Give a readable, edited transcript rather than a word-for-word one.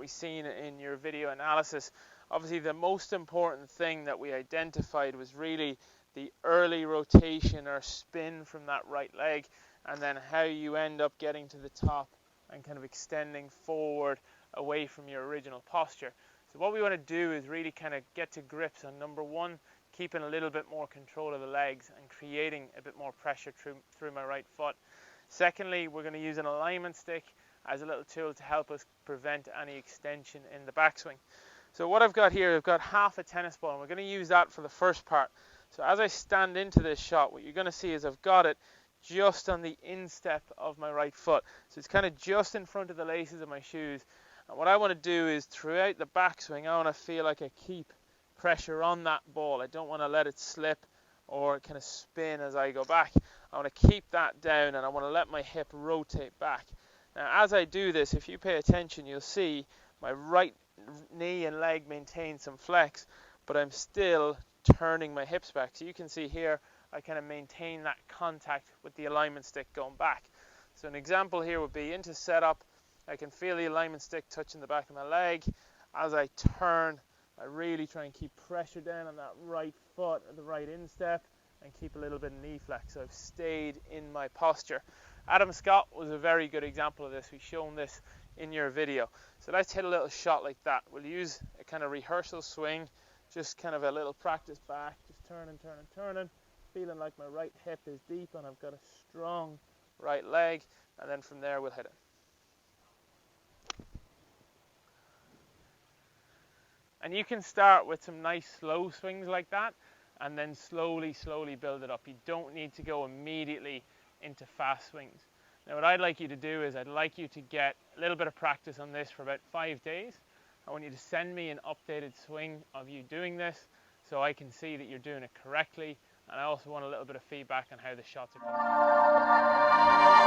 we seen in your video analysis, obviously the most important thing that we identified was really the early rotation or spin from that right leg, and then how you end up getting to the top and kind of extending forward away from your original posture. So what we want to do is really kind of get to grips on, number one, keeping a little bit more control of the legs and creating a bit more pressure through my right foot. Secondly, we're going to use an alignment stick as a little tool to help us prevent any extension in the backswing. So what I've got here, I've got half a tennis ball, and we're going to use that for the first part. So as I stand into this shot, what you're going to see is I've got it just on the instep of my right foot. So it's kind of just in front of the laces of my shoes. And what I want to do is, throughout the backswing, I want to feel like I keep pressure on that ball. I don't want to let it slip or kind of spin as I go back. I want to keep that down, and I want to let my hip rotate back. Now, as I do this, if you pay attention, you'll see my right knee and leg maintain some flex, but I'm still turning my hips back. So you can see here, I kind of maintain that contact with the alignment stick going back. So an example here would be into setup. I can feel the alignment stick touching the back of my leg. As I turn, I really try and keep pressure down on that right foot at the right instep and keep a little bit of knee flex. So I've stayed in my posture. Adam Scott was a very good example of this. We've shown this in your video. So let's hit a little shot like that. We'll use a kind of rehearsal swing, just kind of a little practice back, just turning, feeling like my right hip is deep and I've got a strong right leg, and then from there we'll hit it. And you can start with some nice slow swings like that, and then slowly build it up. You don't need to go immediately into fast swings. Now what I'd like you to do is I'd like you to get a little bit of practice on this for about 5 days. I want you to send me an updated swing of you doing this so I can see that you're doing it correctly, and I also want a little bit of feedback on how the shots are coming.